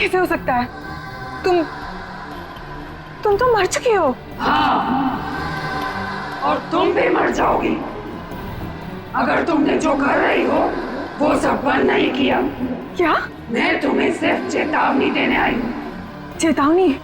कैसे हो सकता है? तुम तो मर चुकी हो। हाँ, और तुम भी मर जाओगी अगर तुमने जो कर रही हो वो सब बंद नहीं किया। क्या? मैं तुम्हें सिर्फ चेतावनी देने आई हूँ। चेतावनी?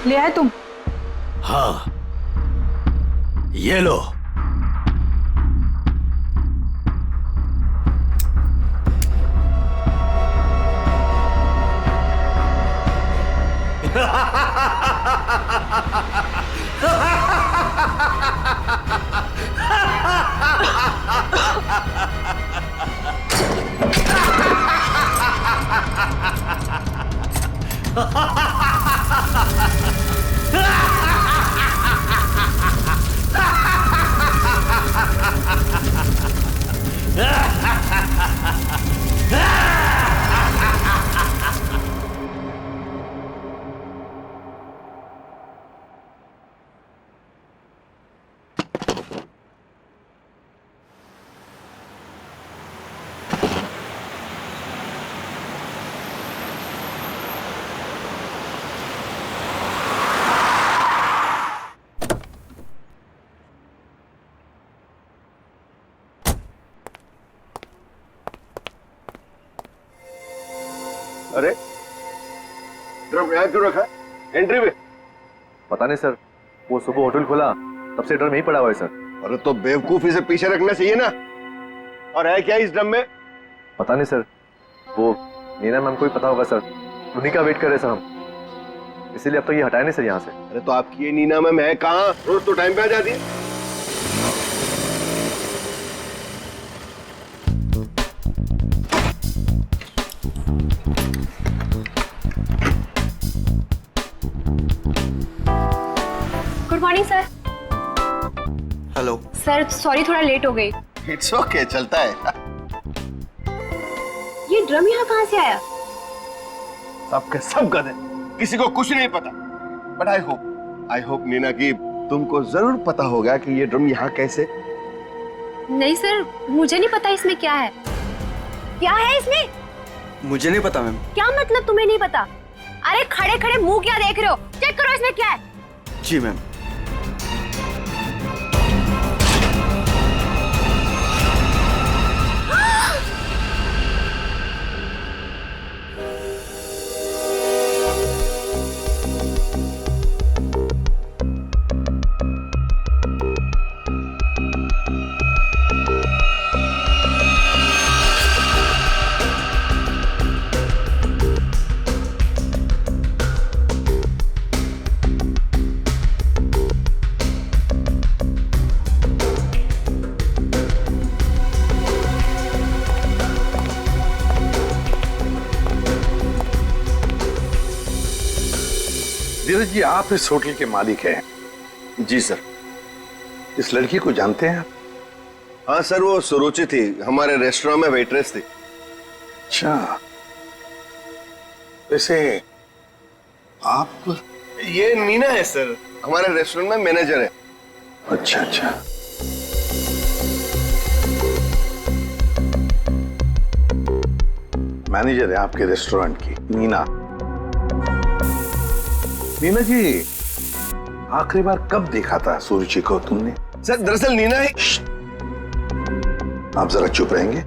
ले आए तुम? हाँ, ये लो। अरे ड्रम यहाँ क्यों रखा है? एंट्री में? पता नहीं सर, वो सुबह होटल खोला तब से ड्रम यहीं पड़ा हुआ है सर। अरे तो बेवकूफी से पीछे रखना चाहिए ना। और है क्या इस ड्रम में? पता नहीं सर, वो नीना मैम को ही पता होगा सर, उन्हीं का वेट कर रहे सर हम, इसीलिए अब तक ये हटाए नहीं सर यहाँ से। अरे तो आपकी ये नीना मैम है कहाँ? रोज तो टाइम पे आ जाती है। Good morning sir. Hello sir sorry थोड़ा लेट हो गई। इट्स ओके, चलता है। ये ड्रम यहाँ कहाँ से आया? सबके सब गधे, किसी को कुछ नहीं पता। बट आई होप नीना की तुमको जरूर पता होगा कि ये ड्रम यहाँ कैसे। नहीं सर, मुझे नहीं पता इसमें क्या है। क्या है इसमें? मुझे नहीं पता मैम। क्या मतलब तुम्हें नहीं पता? अरे खड़े खड़े मुंह क्या देख रहे हो? चेक करो इसमें क्या है। जी मैम। धीरज जी, आप इस होटल के मालिक हैं? जी सर। इस लड़की को जानते हैं आप? हाँ सर, वो सुरुचि थी, हमारे रेस्टोरेंट में वेट्रेस थी। अच्छा, वैसे आप? ये नीना है सर, हमारे रेस्टोरेंट में मैनेजर है। अच्छा अच्छा। मैनेजर है आपके रेस्टोरेंट की, नीना। नीना जी, आखिरी बार कब देखा था सुरुचि को तुमने? सर दरअसल नीना है। आप जरा चुप रहेंगे,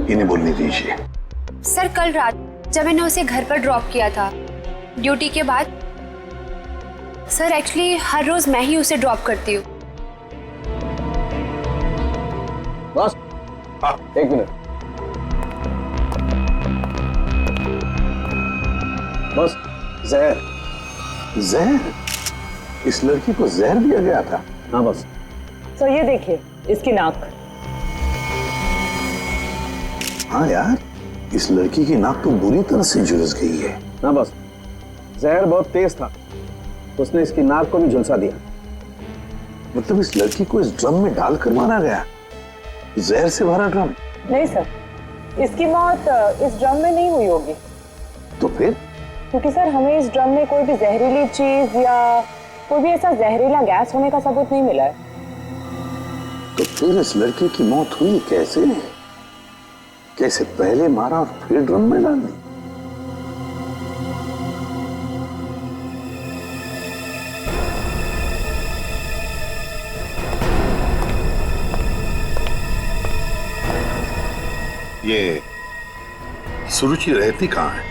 इन्हें बोलने दीजिए। सर कल रात जब मैंने उसे घर पर ड्रॉप किया था ड्यूटी के बाद। सर एक्चुअली हर रोज मैं ही उसे ड्रॉप करती हूँ। बस हाँ। एक मिनट। बस जहर। जहर? इस लड़की को जहर दिया गया था? हाँ बस। तो ये देखिए इसकी नाक। हाँ यार, इस लड़की की नाक तो बुरी तरह से झुलस गई है। हाँ बस, जहर बहुत तेज था, उसने इसकी नाक को भी झुलसा दिया। मतलब इस लड़की को इस ड्रम में डालकर मारा गया? जहर से भरा ड्रम? नहीं सर, इसकी मौत इस ड्रम में नहीं हुई होगी। तो फिर? क्योंकि सर हमें इस ड्रम में कोई भी जहरीली चीज या कोई भी ऐसा जहरीला गैस होने का सबूत नहीं मिला है। तो फिर इस लड़की की मौत हुई कैसे? कैसे पहले मारा और फिर ड्रम में डाल दी? ये सुरुचि रहती कहाँ है?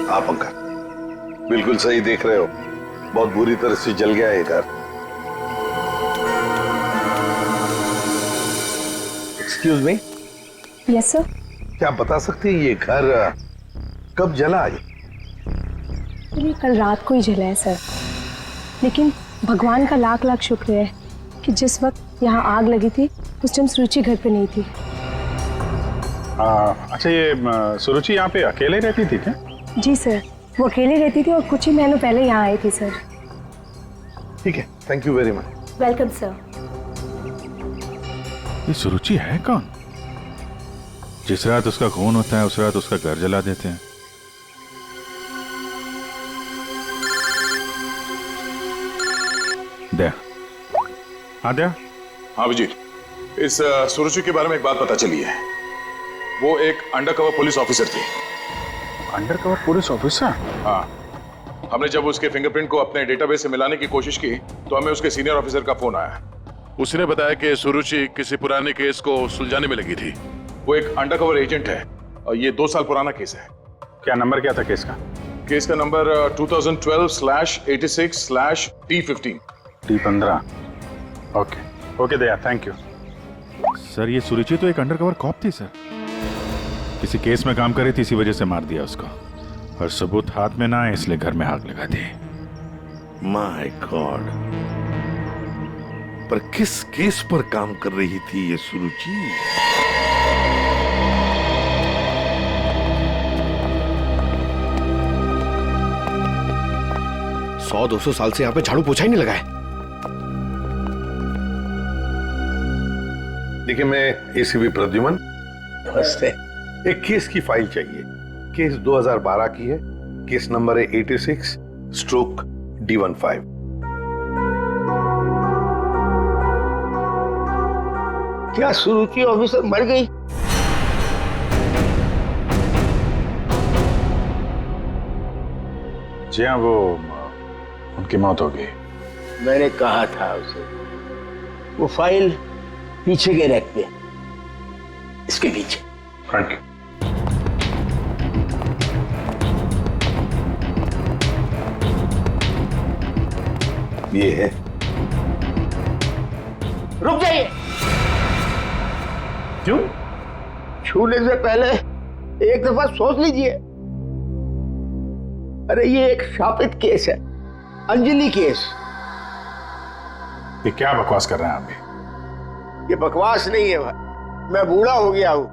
आप अंकल बिल्कुल सही देख रहे हो, बहुत बुरी तरह से जल गया है घर। Excuse me. Yes sir. क्या आप बता सकते हैं ये घर कब जला? ये कल रात को ही जला है सर, लेकिन भगवान का लाख लाख शुक्र है कि जिस वक्त यहाँ आग लगी थी उस टाइम सुरुचि घर पे नहीं थी। अच्छा, ये सुरुचि यहाँ पे अकेले रहती थी क्या? जी सर, वो अकेले रहती थी और कुछ ही महीनों पहले यहाँ आई थी सर। ठीक है, thank you very much. Welcome sir. ये सुरुचि है कौन? जिस रात उसका खून होता है उस रात उसका घर जला देते हैं। दया। हाँ दया। हाँ अभिजीत, इस सुरुचि के बारे में एक बात पता चली है। वो एक अंडरकवर पुलिस ऑफिसर थी। Undercover police officer? हाँ, हमने जब उसके फिंगरप्रिंट को अपने डेटाबेस से मिलाने की कोशिश की तो हमें उसके सीनियर ऑफिसर का फोन आया। उसने बताया कि सुरुचि किसी पुराने केस को सुलझाने में लगी थी। वो एक अंडरकवर एजेंट है और ये 2 साल पुराना केस है। क्या नंबर क्या था केस का? केस का number 2012/86/T15। T15। Okay Daya, thank you sir. ये सुरुचि तो एक अंडरकवर कॉप थी सर, किसी केस में काम कर रही थी, इसी वजह से मार दिया उसको, और सबूत हाथ में ना आए इसलिए घर में आग लगा दी। माय गॉड, पर किस केस पर काम कर रही थी ये सुरुचि? सौ 200 साल से यहाँ पे झाड़ू पोछा ही नहीं लगा है। देखिए, मैं एसीपी प्रद्युमन। नमस्ते। एक केस की फाइल चाहिए। केस 2012 की है, केस नंबर है 86/D15। क्या सुरुचि ऑफिसर मर गई? जी हाँ, वो उनकी मौत हो गई। मैंने कहा था उसे, वो फाइल पीछे के रैक पे, इसके पीछे। Thank you. ये है। रुक जाइए। क्यों? छूने से पहले एक दफा सोच लीजिए। अरे ये एक शापित केस है, अंजलि केस। ये क्या बकवास कर रहे हैं आप भी? ये बकवास नहीं है भाई, मैं बूढ़ा हो गया हूँ।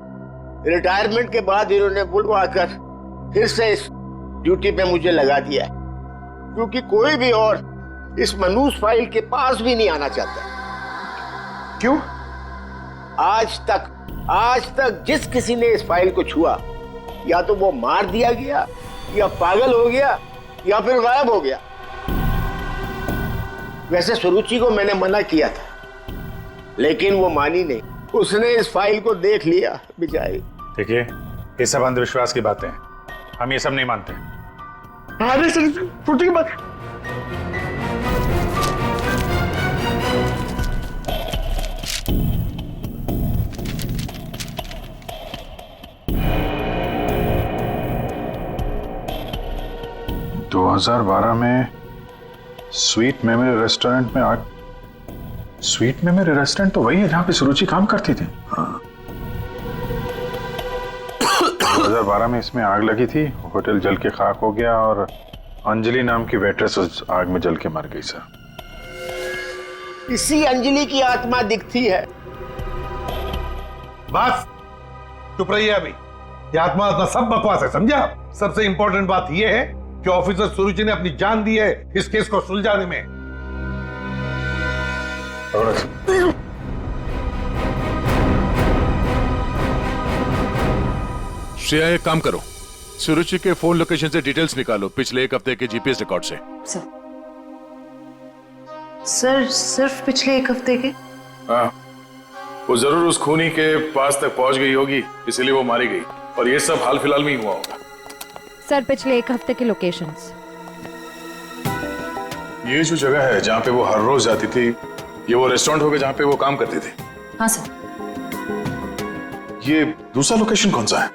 रिटायरमेंट के बाद इन्होंने बुलवाकर फिर से इस ड्यूटी पे मुझे लगा दिया है, क्योंकि कोई भी और इस मनूस फाइल के पास भी नहीं आना चाहता। क्यों? आज तक जिस किसी ने इस फाइल को छुआ, या तो वो मार दिया गया, या पागल हो गया, या फिर गायब हो गया। वैसे सुरुचि को मैंने मना किया था, लेकिन वो मानी नहीं। उसने इस फाइल को देख लिया बेचारी। देखिए, ये सब अंधविश्वास की बातें हैं, हम ये सब नहीं मानते। अरे सर, फोटो की बात। दो 2012 में स्वीट मेमोरी रेस्टोरेंट में आग। स्वीट मेमोरी रेस्टोरेंट तो वही है जहां पे सुरुचि काम करती थी। हाँ। 2012 में इसमें आग लगी थी, होटल जल के खाक हो गया और अंजलि नाम की वेट्रेस उस आग में जल के मर गई सर। इसी अंजलि की आत्मा दिखती है। बस चुप रहिए अभी। ये आत्मा सब बकवास है, समझा? सबसे इंपॉर्टेंट बात यह है कि ऑफिसर सुरुचि ने अपनी जान दी है इस केस को सुलझाने में। श्रेया, एक काम करो, सुरुचि के फोन लोकेशन से डिटेल्स निकालो पिछले एक हफ्ते के जीपीएस रिकॉर्ड से। सर सिर्फ पिछले एक हफ्ते के? हाँ, वो जरूर उस खूनी के पास तक पहुंच गई होगी, इसीलिए वो मारी गई, और ये सब हाल फिलहाल में ही हुआ होगा। सर पिछले एक हफ्ते के लोकेशंस। ये जो जगह है जहाँ पे वो हर रोज जाती थी, ये वो रेस्टोरेंट होगा जहाँ पे वो काम करती थी? हाँ सर। ये दूसरा लोकेशन कौन सा है?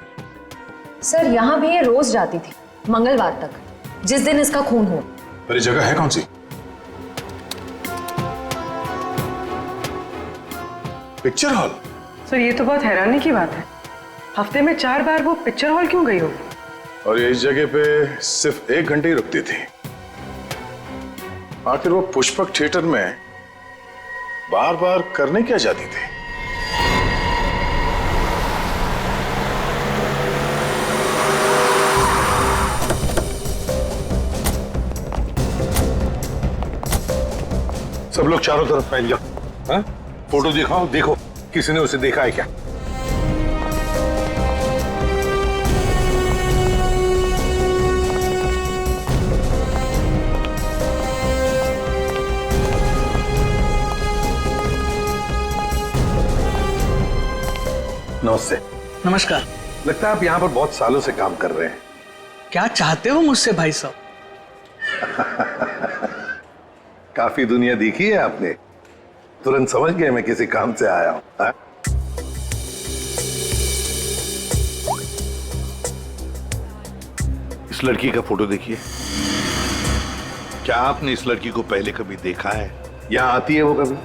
सर यहाँ भी ये रोज जाती थी, मंगलवार तक, जिस दिन इसका खून हुआ। पर ये जगह है कौन सी? Picture hall. सर ये तो बहुत हैरानी की बात है, हफ्ते में 4 बार वो पिक्चर हॉल क्यों गई होगी? और ये इस जगह पे सिर्फ 1 घंटे ही रुकती थी। आखिर वो पुष्पक थिएटर में बार बार करने क्या जाती थी? सब लोग चारों तरफ फैल जाओ। हाँ? फोटो दिखाओ, देखो किसी ने उसे देखा है क्या? नमस्ते। नमस्कार। लगता है आप यहाँ पर बहुत सालों से काम कर रहे हैं। क्या चाहते हो मुझसे भाई साहब? काफी दुनिया देखी है आपने, तुरंत समझ गए मैं किसी काम से आया हूँ। हाँ? इस लड़की का फोटो देखिए। क्या आपने इस लड़की को पहले कभी देखा है? यहाँ आती है वो कभी?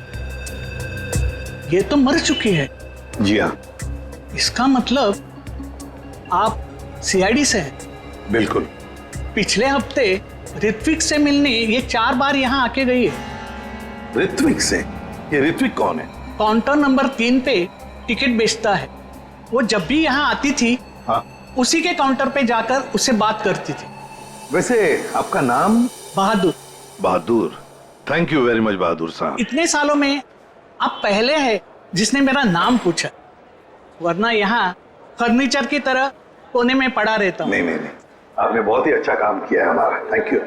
ये तो मर चुकी है। जी हाँ। इसका मतलब आप सीआईडी से हैं? बिल्कुल। पिछले हफ्ते ऋत्विक से मिलने ये 4 बार यहाँ आके गई है। ऋत्विक से? ये ऋत्विक कौन है? काउंटर नंबर 3 पे टिकट बेचता है। वो जब भी यहाँ आती थी, हाँ, उसी के काउंटर पे जाकर उससे बात करती थी। वैसे आपका नाम? बहादुर। बहादुर, थैंक यू वेरी मच बहादुर साहब। इतने सालों में आप पहले हैं जिसने मेरा नाम पूछा, वरना यहाँ फर्नीचर की तरह कोने में पड़ा रहता हूँ। नहीं, आपने बहुत ही अच्छा काम किया है हमारा, थैंक यू।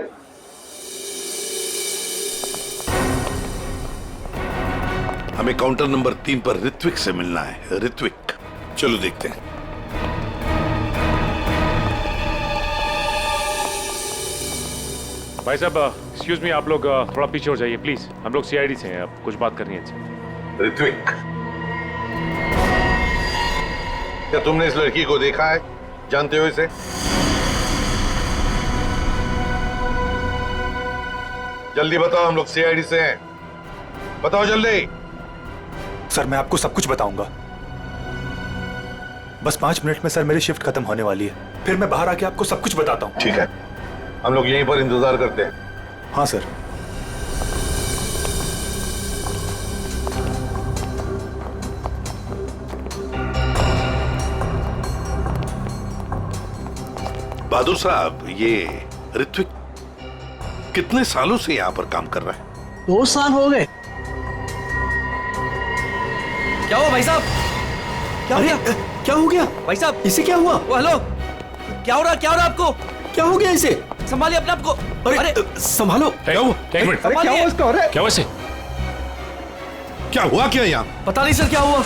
हमें काउंटर नंबर 3 पर ऋत्विक से मिलना है। ऋत्विक, चलो देखते हैं। भाई साहब एक्सक्यूज मी, आप लोग थोड़ा पीछे हो जाइए प्लीज, हम लोग सीआईडी से हैं, अब कुछ बात करनी है। ऋत्विक, क्या तुमने इस लड़की को देखा है? जानते हो इसे? जल्दी बताओ, हम लोग सीआईडी से हैं, बताओ जल्दी। सर मैं आपको सब कुछ बताऊंगा, बस 5 मिनट में सर मेरी शिफ्ट खत्म होने वाली है, फिर मैं बाहर आके आपको सब कुछ बताता हूँ। ठीक है, हम लोग यहीं पर इंतजार करते हैं। हाँ सर। बहादुर साहब, ये ऋत्विक कितने सालों से यहाँ पर काम कर रहा है? 2 साल हो गए। क्या हुआ भाई साहब? क्या हो गया? क्या हो गया भाई साहब? इसे क्या हुआ? हेलो, क्या हो रहा आपको? क्या हो गया इसे? संभालिए अपने आप को। अरे संभालो। क्या हुआ? क्या हुआ इसको? अरे क्या हुआ इसे? क्या हुआ क्या यहाँ? पता नहीं सर क्या हुआ।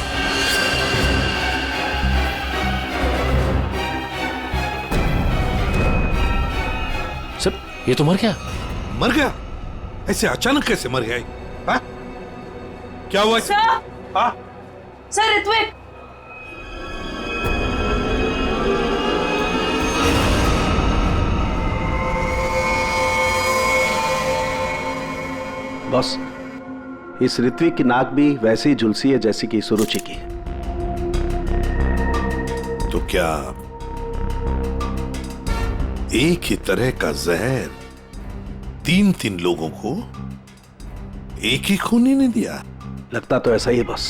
ये तो मर गया। मर गया? ऐसे अचानक कैसे मर गया? हाँ? क्या हुआ? हाँ? सर ऋत्विक, बॉस, इस ऋत्विक की नाक भी वैसे ही झुलसी है जैसी कि सुरुचि की। तो क्या एक ही तरह का जहर 3 लोगों को एक ही खूनी ने दिया? लगता तो ऐसा ही है बॉस।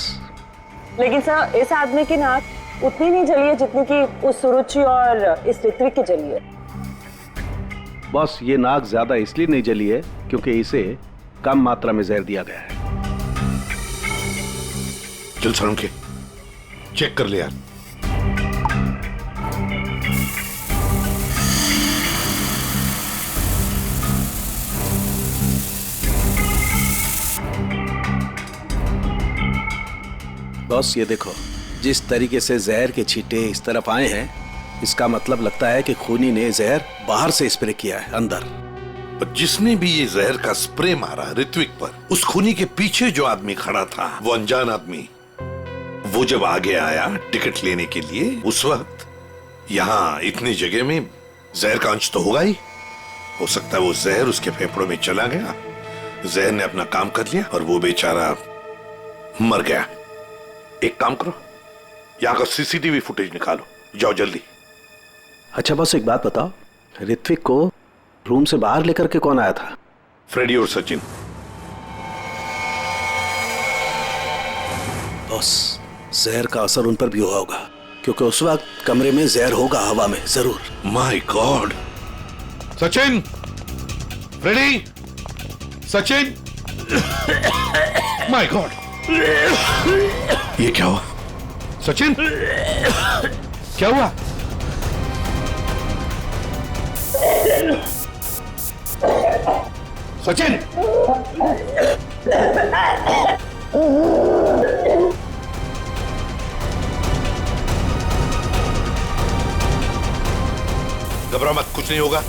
लेकिन सर इस आदमी की नाक उतनी नहीं जली है जितनी कि उस सुरुचि और इस ऋत्विक की जली है। बॉस, ये नाक ज्यादा इसलिए नहीं जली है क्योंकि इसे कम मात्रा में जहर दिया गया है। चल सर, के चेक कर ले यार। बॉस ये देखो, जिस तरीके से जहर के छींटे इस तरफ आए हैं, इसका मतलब लगता है कि खूनी ने जहर बाहर से स्प्रे किया है अंदर। पर जिसने भी ये जहर का स्प्रे मारा ऋत्विक पर, उस खूनी के पीछे जो आदमी खड़ा था, वो अनजान आदमी, वो जब आगे आया टिकट लेने के लिए, उस वक्त यहाँ इतनी जगह में जहर का अंश तो होगा ही। हो सकता है वो जहर उसके फेफड़ों में चला गया, जहर ने अपना काम कर लिया और वो बेचारा मर गया। एक काम करो, यहाँ का सीसीटीवी फुटेज निकालो, जाओ जल्दी। अच्छा बॉस, एक बात बताओ, ऋत्विक को रूम से बाहर लेकर के कौन आया था? फ्रेडी और सचिन। बॉस, जहर का असर उन पर भी हुआ होगा क्योंकि उस वक्त कमरे में जहर होगा हवा में जरूर। My god! Sachin, Freddie, Sachin, my god! ये क्या हुआ? सचिन, क्या हुआ? सचिन! घबरा मत, कुछ नहीं होगा।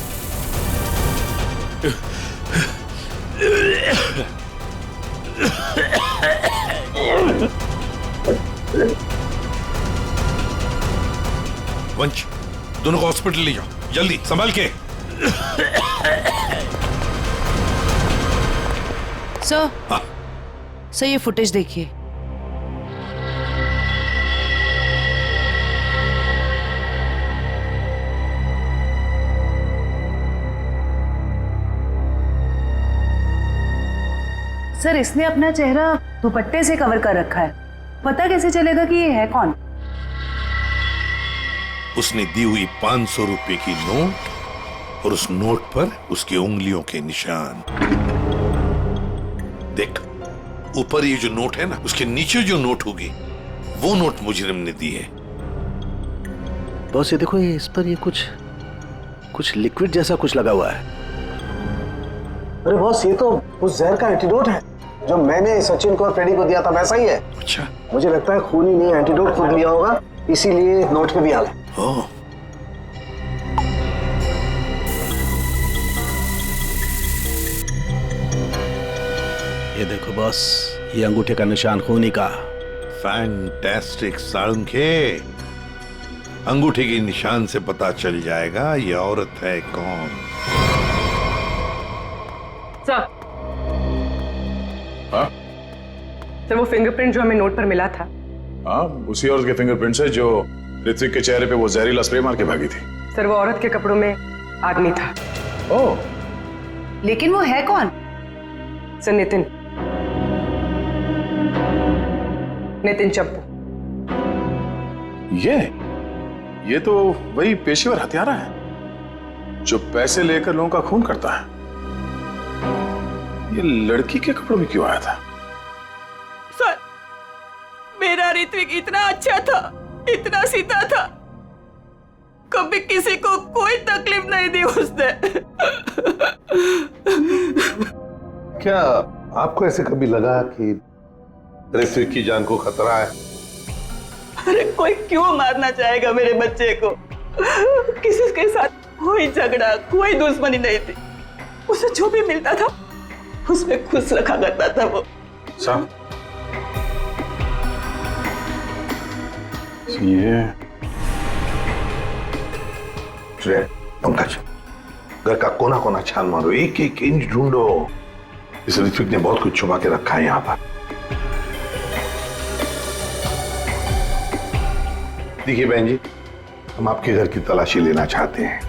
वंश, दोनों को हॉस्पिटल ले जाओ, जल्दी संभाल के। सर, सर ये फुटेज देखिए। सर इसने अपना चेहरा दुपट्टे से कवर कर रखा है, पता कैसे चलेगा कि ये है कौन? उसने दी हुई 500 रुपए की नोट और उस नोट पर उसकी उंगलियों के निशान। देख, ऊपर ये जो नोट है ना, उसके नीचे जो नोट होगी वो नोट मुजरिम ने दी है। बॉस ये देखो, ये इस पर ये कुछ लिक्विड जैसा कुछ लगा हुआ है। अरे बॉस, ये तो उस जहर का एंटीडोट है जो मैंने सचिन को और फ्रेडी को दिया था, वैसा ही है। अच्छा, मुझे लगता है खूनी ने एंटीडोट खुद लिया होगा, इसीलिए नोट पे भी आ गया। ये देखो बॉस, ये अंगूठे का निशान खूनी का। फैंटास्टिक साळुंखे, अंगूठे के निशान से पता चल जाएगा ये औरत है कौन। सर, हाँ? सर वो फिंगरप्रिंट जो हमें नोट पर मिला था, हाँ, उसी औरत के फिंगरप्रिंट्स है जो ऋत्विक के चेहरे पे वो जहरीला स्प्रे मार के भागी थी। सर वो औरत के कपड़ों में आदमी था। ओह, लेकिन वो है कौन? सर नितिन चप्पू। ये तो वही पेशेवर हत्यारा है जो पैसे लेकर लोगों का खून करता है। ये लड़की के कपड़ों में क्यों आया था? सर मेरा ऋत्विक इतना अच्छा था, इतना सीधा था, कभी किसी को कोई तकलीफ नहीं दी उसने। क्या आपको ऐसे कभी लगा कि ऋत्विक की जान को खतरा है? अरे कोई क्यों मारना चाहेगा मेरे बच्चे को? किसी के साथ कोई झगड़ा, कोई दुश्मनी नहीं थी। उसे जो भी मिलता था उसमें खुश रखा करता था वो। साहब ये पंकज, घर का कोना कोना छान मारो, एक एक इंच ढूंढो। इस ऋत्विक ने बहुत कुछ छुपा के रखा है यहाँ पर। देखिए बहन जी, हम आपके घर की तलाशी लेना चाहते हैं।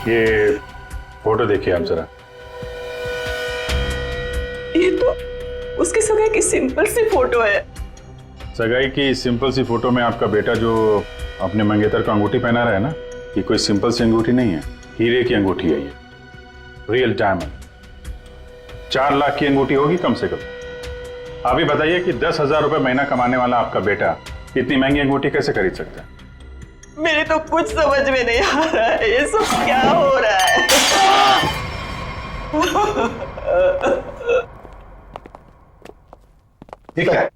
ये फोटो देखिए आप जरा। ये तो उसकी सगाई की सिंपल सी फोटो है। सगाई की सिंपल सी फोटो में आपका बेटा जो अपने मंगेतर को अंगूठी पहना रहा है ना, ये कोई सिंपल सी अंगूठी नहीं है, हीरे की अंगूठी है ये, रियल डायमंड। 4 लाख की अंगूठी होगी कम से कम। आप ही बताइए कि 10,000 रुपए महीना कमाने वाला आपका बेटा इतनी महंगी अंगूठी कैसे खरीद सकता है? मेरे तो कुछ समझ में नहीं आ रहा है, ये सब क्या हो रहा है? ठीक है,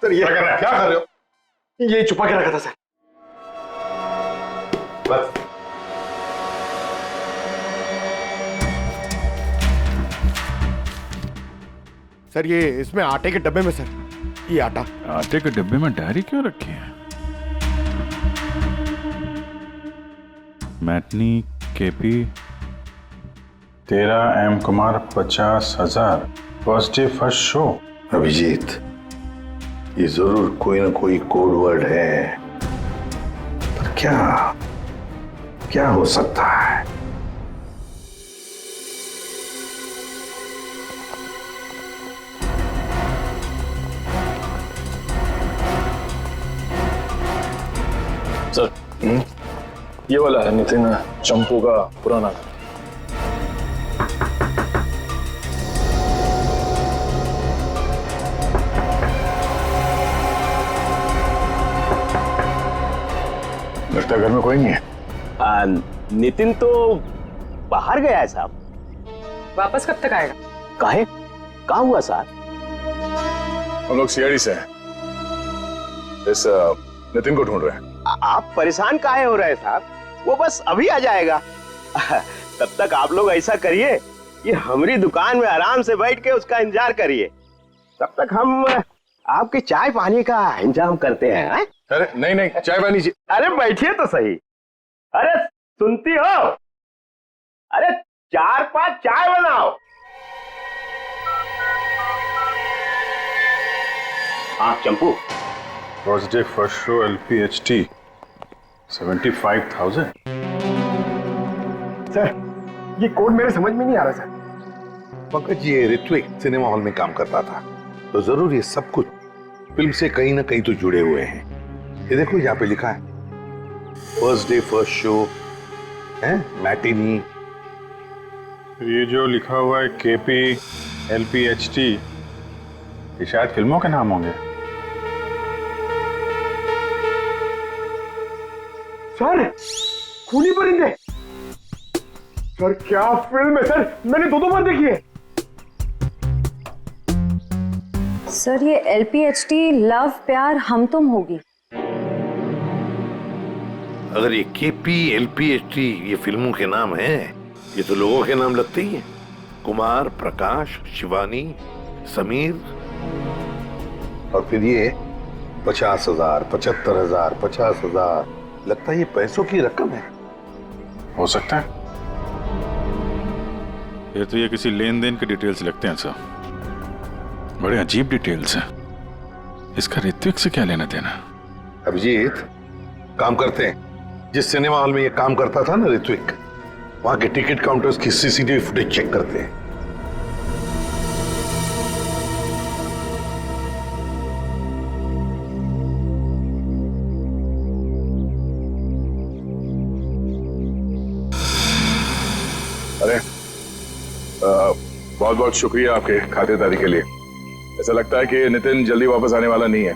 सर ये क्या कर रहे हो? ये छुपा के रखा था सर। बस सर ये इसमें आटे के डब्बे में सर, ये आटे के डब्बे में डायरी क्यों रखी है? Matinee KP 13 M Kumar 50,000 first day first show. Abhijit, ये जरूर कोई ना कोई कोड वर्ड है, पर क्या क्या हो सकता है? सर ये वाला है नितिन चंपू का पुराना घर। लगता है घर में कोई नहीं है। नितिन तो बाहर गया है साहब। वापस कब तक आएगा? काहे? कहाँ हुआ साहब? हम लोग सीआईडी से हैं, इस नितिन को ढूंढ रहे हैं। आप परेशान काहे हो रहे हैं साहब? वो बस अभी आ जाएगा। तब तक आप लोग ऐसा करिए, ये हमारी दुकान में आराम से बैठ के उसका इंतजार करिए। तब तक हम आपके चाय पानी का इंतजाम करते हैं। अरे नहीं नहीं, चाय पानी। अरे बैठिए तो सही। अरे सुनती हो? अरे 4-5 चाय बनाओ। हाँ Champu, first day first show LPHT 75,000। Sir ये कोड मेरे समझ में नहीं आ रहा सर। पंकज, ये ऋत्विक सिनेमा हॉल में काम करता था, तो जरूर ये सब कुछ फिल्म से कहीं ना कहीं तो जुड़े हुए हैं। ये देखो यहाँ पे लिखा है फर्स्ट डे फर्स्ट शो है, मैटिनी। ये जो लिखा हुआ है KP LPHT, ये शायद फिल्मों के नाम होंगे। सर खूनी परिंदे, सर क्या फिल्म है सर, मैंने 2 बार देखी है। सर ये LPHT लव प्यार हम तुम होगी। अगर ये KP LPHT ये फिल्मों के नाम हैं, ये तो लोगों के नाम लगते ही हैं। कुमार, प्रकाश, शिवानी, समीर, और फिर ये 50,000, 75,000, 50,000, लगता है ये पैसों की रकम है। हो सकता है। ये तो ये किसी लेन देन के डिटेल्स लगते हैं सर, बड़े अजीब डिटेल्स हैं। इसका ऋत्विक से क्या लेना देना? अभिजीत, काम करते हैं, जिस सिनेमा हॉल में ये काम करता था ना ऋत्विक, वहां के टिकट काउंटर्स की CCTV फुटेज चेक करते हैं। अरे बहुत बहुत शुक्रिया आपके खातिरदारी के लिए। ऐसा लगता है कि नितिन जल्दी वापस आने वाला नहीं है।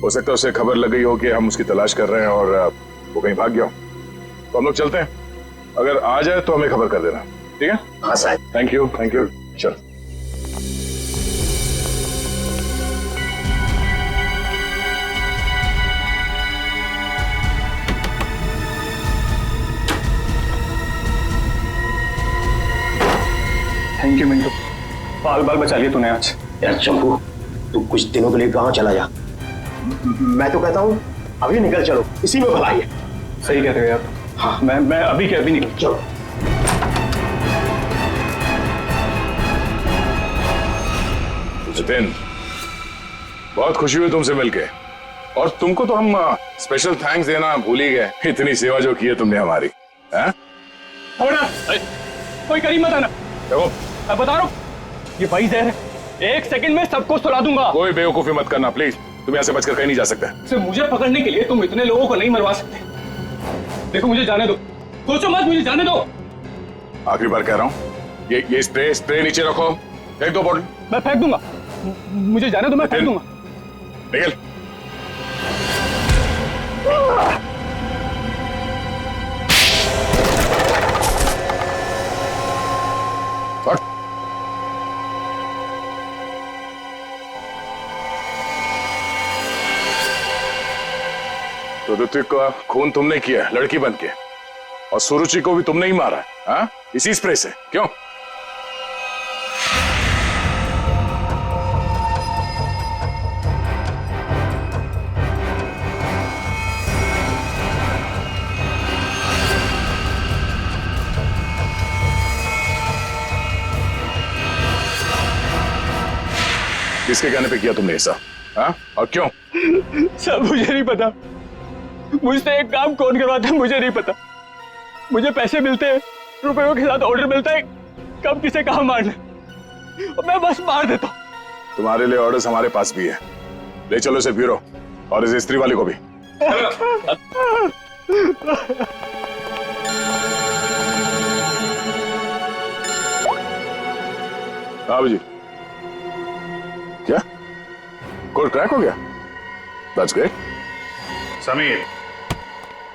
हो सकता है उसे खबर लग गई हो कि हम उसकी तलाश कर रहे हैं और वो कहीं भाग गया हो। तो हम लोग चलते हैं, अगर आ जाए तो हमें खबर कर देना, ठीक है? हाँ sir. Thank you, thank you. चल। थैंक यू मिंटू, बाल बाल बचा लिए तूने आज। यार चंपू, तू कुछ दिनों के लिए गांव चला जा। मैं तो कहता हूँ अभी निकल चलो, इसी में भलाई है। सही कह रहे हो यार। हाँ, मैं अभी के अभी निकल। चलो। जितेन, बहुत खुशी हुई तुमसे मिलके, और तुमको तो हम स्पेशल थैंक्स देना भूल ही गए, इतनी सेवा जो की है तुमने हमारी। हैं? कोई करीब मत आना। देखो, मैं बता रहा हूँ, ये भाई जहर है, 1 सेकंड में सबको सुला दूंगा। कोई बेवकूफी मत करना प्लीज, तुम यहाँ से बचकर कहीं नहीं जा सकते। सिर्फ मुझे पकड़ने के लिए तुम इतने लोगों को नहीं मरवा सकते। देखो मुझे जाने दो, सोचो मत, मुझे जाने दो। आखिरी बार कह रहा हूँ, ये स्प्रे नीचे रखो, फेंक दो बॉटल। मैं फेंक दूंगा, मुझे जाने दो, मैं फेंक दूंगा। निकल। तो ऋत्विक का खून तुमने किया है लड़की बन के, और सुरुचि को भी तुमने ही मारा है, हाँ? इसी स्प्रे से, क्यों? किसके कहने पे किया तुमने ऐसा, हाँ? और क्यों? सब मुझे नहीं पता, मुझसे एक काम कौन करवाता है मुझे नहीं पता। मुझे पैसे मिलते हैं, रुपयों के साथ ऑर्डर मिलता है कब किसे कहाँ मारना, और मैं बस मार देता हूँ। तुम्हारे लिए ऑर्डर्स हमारे पास भी है, ले चलो इसे ब्यूरो, और इस स्त्री वाले को भी। हाँ जी, क्या कोड क्रैक हो गया? That's great. समीर,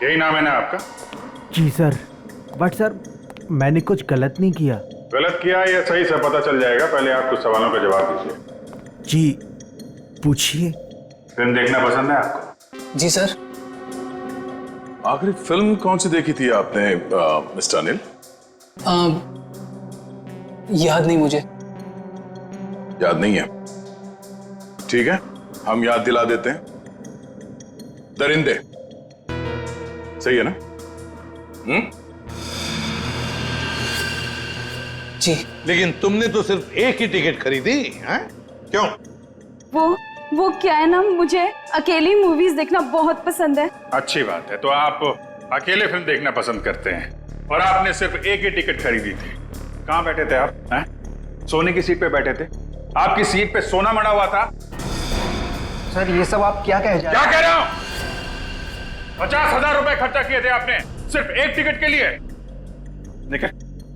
यही नाम है ना आपका? जी सर, बट सर मैंने कुछ गलत नहीं किया। गलत किया या सही से पता चल जाएगा, पहले आप कुछ सवालों का जवाब दीजिए। जी पूछिए। फिल्म देखना पसंद है आपको? जी सर। आखिरी फिल्म कौन सी देखी थी आपने मिस्टर अनिल? याद नहीं मुझे। याद नहीं है? ठीक है, हम याद दिला देते हैं। दरिंदे, सही है ना? जी। लेकिन तुमने तो सिर्फ एक ही टिकट खरीदी, हैं? क्यों? वो क्या है ना, मुझे अकेली मूवीज देखना बहुत पसंद है। अच्छी बात है, तो आप अकेले फिल्म देखना पसंद करते हैं, और आपने सिर्फ एक ही टिकट खरीदी थी। कहाँ बैठे थे आप, हैं? सोने की सीट पे बैठे थे? आपकी सीट पे सोना मड़ा हुआ था? सर ये सब आप क्या कह क्या कह रहा हूं? 50,000 रुपए खर्चा किए थे आपने सिर्फ एक टिकट के लिए। निकल।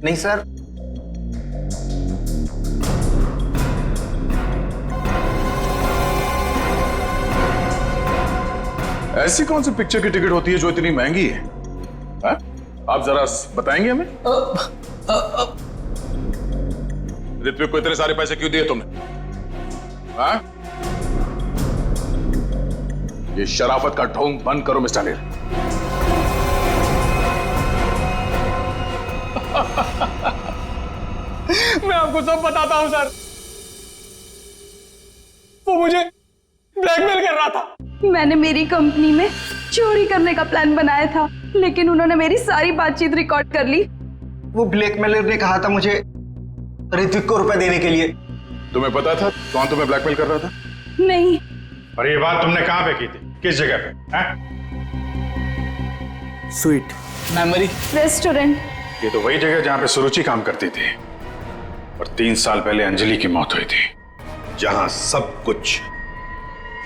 नहीं सर। ऐसी कौन सी पिक्चर की टिकट होती है जो इतनी महंगी है, हा? आप जरा बताएंगे हमें? ऋत्विक को इतने सारे पैसे क्यों दिए तुमने, हा? ये शराफत का ढोंग बंद करो मिस्टर अनिल। मैं आपको सब बताता हूं सर, वो मुझे ब्लैकमेल कर रहा था। मैंने मेरी कंपनी में चोरी करने का प्लान बनाया था, लेकिन उन्होंने मेरी सारी बातचीत रिकॉर्ड कर ली। वो ब्लैकमेलर ने कहा था मुझे ऋत्विक को रुपए देने के लिए। तुम्हें पता था कौन तुम्हें ब्लैकमेल कर रहा था? नहीं। और ये बात तुमने कहां पे की थी, किस जगह पे, हैं? Sweet memory restaurant. ये तो वही जगह जहां पे सुरुचि काम करती थी, और 3 साल पहले अंजलि की मौत हुई थी। जहां सब कुछ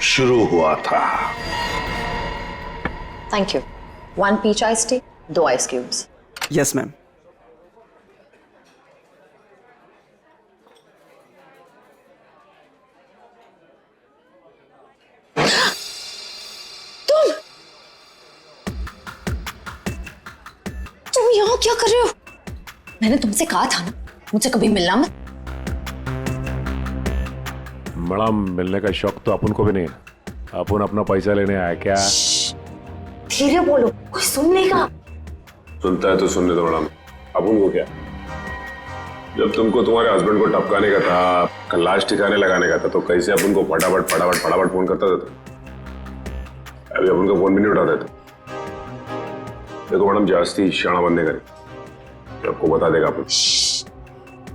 शुरू हुआ था। Thank you. 1 peach ice tea, 2 ice cubes. Yes ma'am. तुम यहाँ क्या कर रहे हो? मैंने तुमसे कहा था ना मुझसे कभी मिलना मत। मैडम, मिलने का शौक तो अपन को भी नहीं है, अपन अपना पैसा लेने आया क्या? धीरे बोलो, कोई सुन लेगा। सुनता है तो सुनने दो मैडम, अपन को क्या? जब तुमको तुम्हारे हस्बैंड को टपकाने का था, लाश ठिकाने लगाने का था, तो कैसे अपन को फटाफट फटाफट फटाफट फोन करता था? अभी अपन को फोन भी नहीं उठाते थे। देखो मैडम, जास्ती शाणा बनने का नहीं, आपको बता देगा अपन।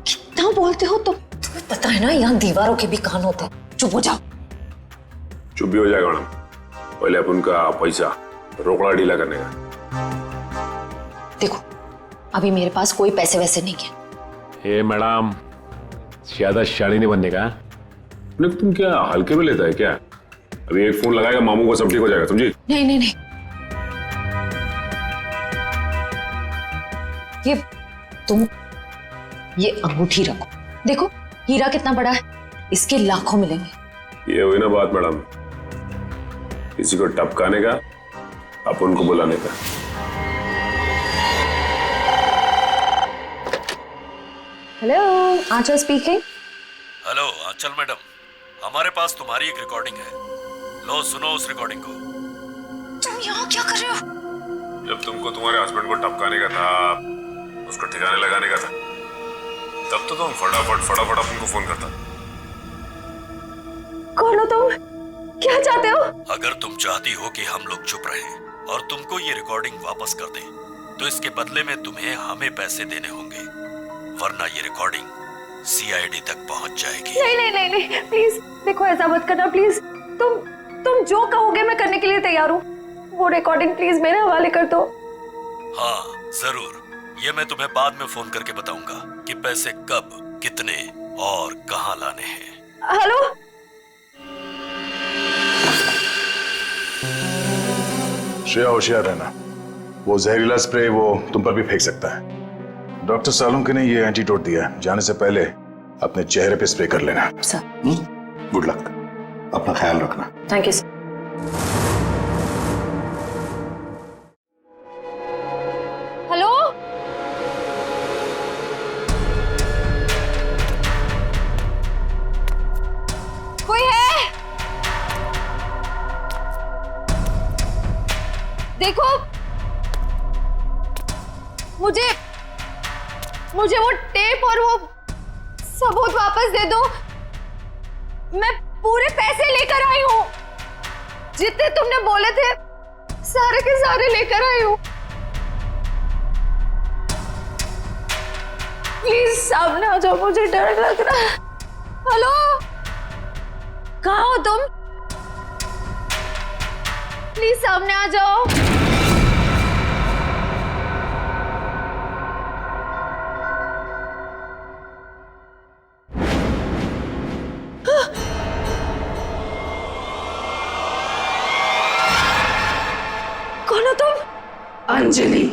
कितना बोलते हो तुम? तुम्हें पता है ना यहाँ दीवारों के भी कान होते हैं। चुप हो जाओ। चुप भी हो जाएगा मैडम, पहले अपन का पैसा रोकड़ा ढीला करने का। देखो अभी मेरे पास कोई पैसे वैसे नहीं है। हे मैडम, ज्यादा शाड़ी नहीं बनने का। तुम क्या हल्के में लेता है क्या? अभी एक फोन लगाएगा मामू को, सब ठीक हो जाएगा, समझी? नहीं नहीं नहीं, ये अंगूठी रखो। देखो हीरा कितना बड़ा है, इसके लाखों मिलेंगे। ये हुई ना बात मैडम, किसी को टपकाने का, अपन को बुलाने का। हेलो, आंचल स्पीकिंग। हेलो आंचल मैडम, हमारे पास तुम्हारी एक रिकॉर्डिंग है, लो सुनो उस रिकॉर्डिंग को। तुम यहाँ क्या कर रहे हो? जब तुमको तुम्हारे हस्बैंड को टपकाने का था, उसको ठिकाने लगाने का था, तब तो तुम फटाफट उनको फोन करता। कौन हो तुम? क्या चाहते हो? अगर तुम चाहती हो कि हम लोग चुप रहें और तुमको ये रिकॉर्डिंग वापस कर दें, तो इसके बदले में तुम्हें हमें पैसे देने होंगे, वरना ये रिकॉर्डिंग सीआईडी तक पहुंच जाएगी। नहीं नहीं नहीं नहीं, प्लीज देखो ऐसा मत करना प्लीज। तुम जो कहोगे मैं करने के लिए तैयार हूँ। वो रिकॉर्डिंग प्लीज मेरे हवाले कर दो। हाँ जरूर, ये मैं तुम्हें बाद में फोन करके बताऊंगा कि पैसे कब, कितने और कहाँ लाने हैं। हेलो, श्रेया होशियार रहना, वो जहरीला स्प्रे वो तुम पर भी फेंक सकता है। डॉक्टर सालुंके ने ये एंटीडोट दिया है, जाने से पहले अपने चेहरे पे स्प्रे कर लेना। गुड लक, अपना ख्याल रखना। Thank you sir. हेलो, कोई है? देखो मुझे वो टेप और वो सबूत वापस दे दो। मैं पूरे पैसे लेकर आई हूँ, जितने तुमने बोले थे सारे के सारे लेकर आई हूँ। प्लीज सामने आ जाओ, मुझे डर लग रहा है। हेलो, कहाँ हो तुम? प्लीज सामने आ जाओ। कौन हो तुम? अंजलि।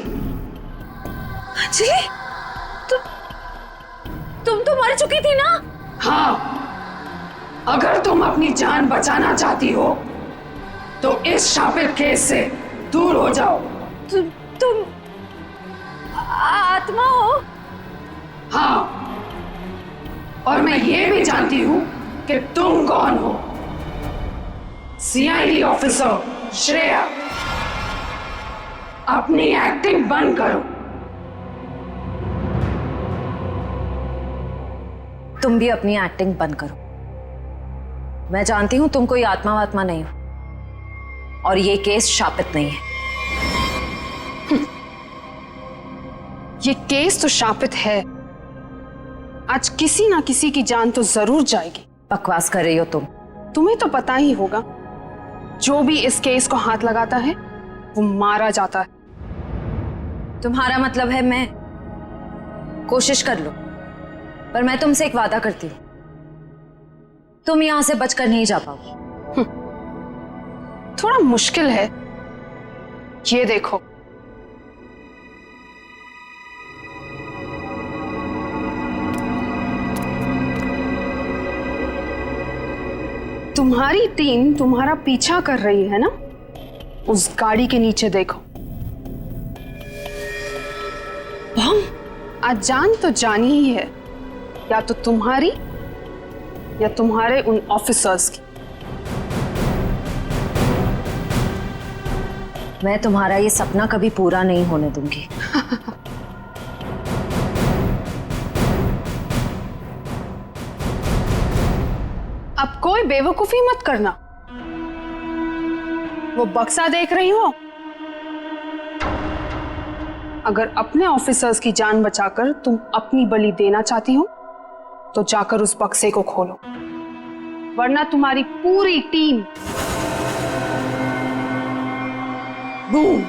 अंजलि, तुम तो मर चुकी थी ना? हाँ, अगर तुम अपनी जान बचाना चाहती हो तो इस शापित केस से दूर हो जाओ। तुम आत्मा हो? हाँ, और मैं ये भी जानती हूँ कि तुम कौन हो। सीआईडी ऑफिसर श्रेया, अपनी एक्टिंग बंद करो। तुम भी अपनी एक्टिंग बंद करो। मैं जानती हूं तुम कोई आत्मा वात्मा नहीं हो, और ये केस शापित नहीं है। ये केस तो शापित है। आज किसी ना किसी की जान तो जरूर जाएगी। बकवास कर रही हो तुम। तुम्हें तो पता ही होगा, जो भी इस केस को हाथ लगाता है वो मारा जाता है। तुम्हारा मतलब है मैं कोशिश कर लो, पर मैं तुमसे एक वादा करती हूँ, तुम यहां से बचकर नहीं जा पाओगी। थोड़ा मुश्किल है। ये देखो, तुम्हारी टीम तुम्हारा पीछा कर रही है ना? उस गाड़ी के नीचे देखो। बम आज जान तो जानी ही है, या तो तुम्हारी या तुम्हारे उन ऑफिसर्स की। मैं तुम्हारा ये सपना कभी पूरा नहीं होने दूंगी। कोई बेवकूफी मत करना। वो बक्सा देख रही हो? अगर अपने ऑफिसर्स की जान बचाकर तुम अपनी बलि देना चाहती हो तो जाकर उस बक्से को खोलो, वरना तुम्हारी पूरी team boom.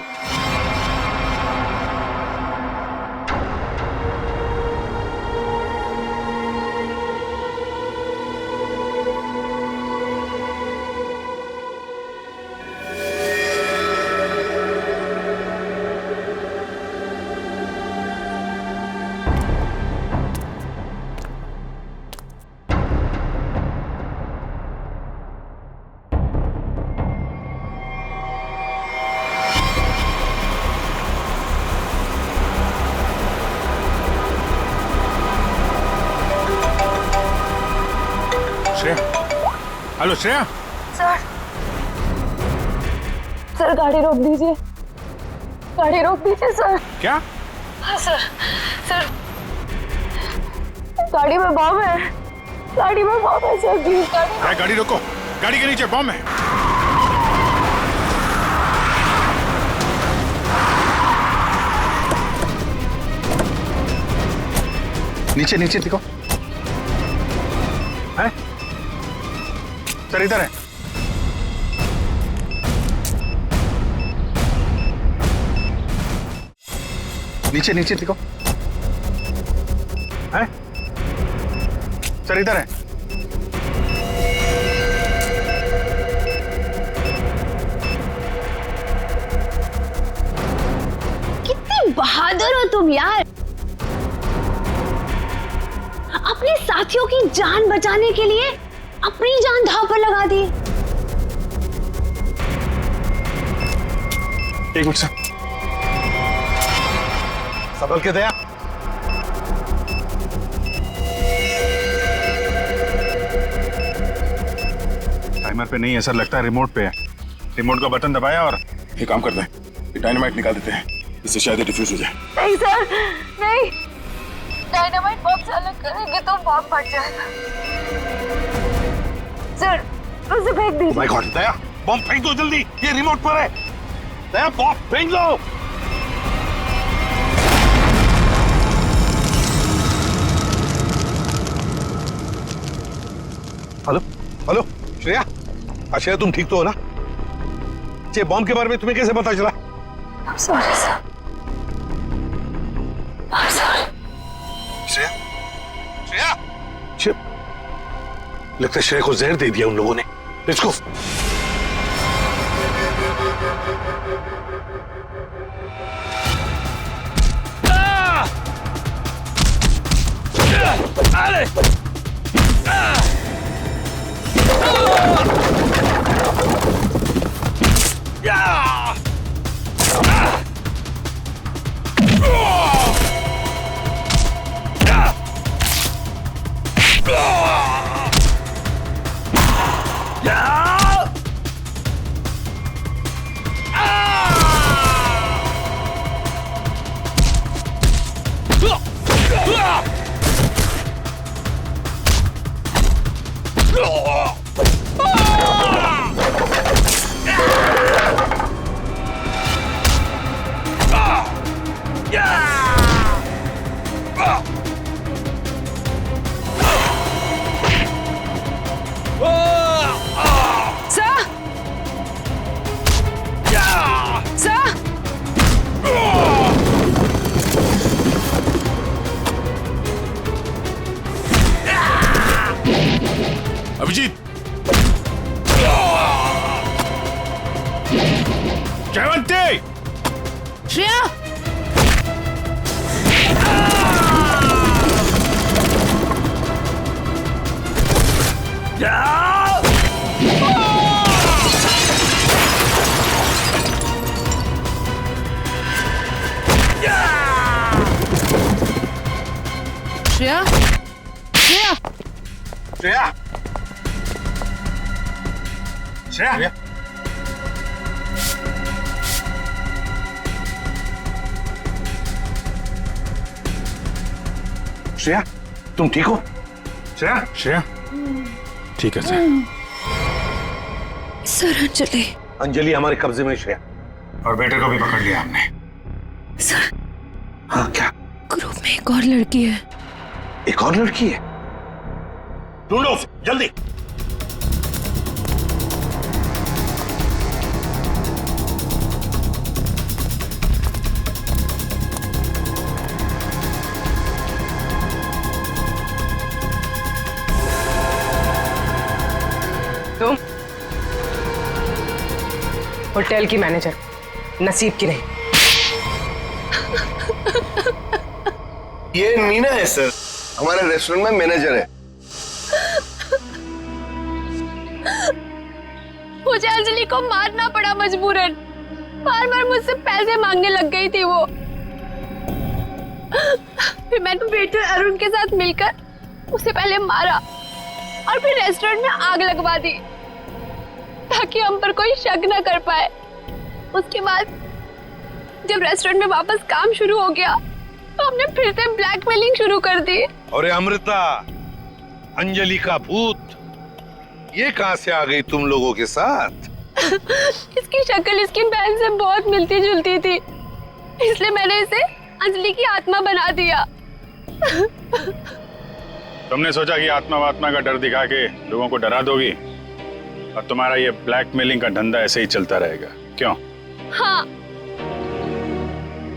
Hello Shreya. Sir गाड़ी रोक दीजिए, गाड़ी रोक दीजिए सर। क्या? हाँ सर, सर गाड़ी में बम है, गाड़ी में बम है सर, प्लीज गाड़ी रोको, गाड़ी के नीचे बम है। नीचे नीचे दिखो। है? सर इधर है। नीचे नीचे दिखो। है? सर इधर है। कितने बहादुर हो तुम यार, अपने साथियों की जान बचाने के लिए अपनी जान दांव पर लगा दी। एक मिनट सर, संभल के दया। टाइमर पे नहीं है सर, लगता है रिमोट पे है। रिमोट का बटन दबाया और ये काम करते हैं, डायनामाइट निकाल देते हैं, इससे शायद ये डिफ्यूज हो जाए। नहीं सर, नहीं, डायनामाइट बम से अलग करेंगे तो बम फट जाएगा। सर उसे फेंक दीजिए। माय गॉड, दया बम फेंक दो जल्दी, ये रिमोट पर है। दया बम फेंक दो। हेलो हेलो श्रेया, श्रेया तुम ठीक तो हो ना? ये बम के बारे में तुम्हें कैसे पता चला? I'm sorry sir, I'm sorry। Shreya, Shreya, लगता है श्रेया को जहर दे दिया उन लोगों ने। Let's go. अभिजीत, जयवंती, श्रेया, श्रेया, श्रेया, श्रेया, श्रेया, श्रेया तुम ठीक हो? श्रेया, श्रेया ठीक है सर। सर अंजलि। अंजलि हमारे कब्जे में श्रेया। और बेटे को भी पकड़ लिया हमने। सर। हाँ क्या? ग्रुप में एक और लड़की है। एक और लड़की है? ढूंढो उसे जल्दी। तुम होटल की मैनेजर, नसीब की नहीं। ये मीना है सर, हमारे रेस्टोरेंट में मैनेजर है। मुझे अंजलि को मारना पड़ा मजबूरन। बार बार मुझसे पैसे मांगने लग गई थी वो। फिर मैंने वेटर अरुण के साथ मिलकर उसे पहले मारा और फिर रेस्टोरेंट में आग लगवा दी ताकि हम पर कोई शक न कर पाए। उसके बाद जब रेस्टोरेंट में वापस काम शुरू हो गया तो हमने फिर से ब्लैकमेलिंग शुरू कर दी। अरे अमृता, अंजलि का भूत ये कहां से आ गई तुम लोगों के साथ? इसकी शक्ल इसकी बहन से बहुत मिलती जुलती थी, इसलिए मैंने इसे अंजलि की आत्मा बना दिया। तुमने सोचा कि आत्मा वात्मा का डर दिखा के लोगों को डरा दोगी और तुम्हारा ये ब्लैकमेलिंग का धंधा ऐसे ही चलता रहेगा, क्यों? हाँ,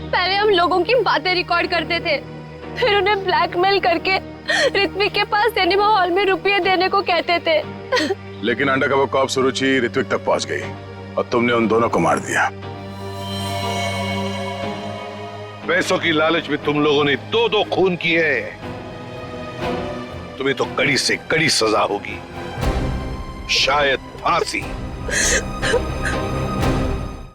पहले हम लोगों की बातें रिकॉर्ड करते थे, फिर उन्हें ब्लैकमेल करके ऋत्विक के पास सिनेमा हॉल में रुपये देने को कहते थे। लेकिन अंडरकवर कॉप सुरुचि ऋत्विक तक पहुंच गई और तुमने उन दोनों को मार दिया। पैसों की लालच में तुम लोगों ने दो खून किए। तुम्हें तो कड़ी से कड़ी सजा होगी, शायद फांसी।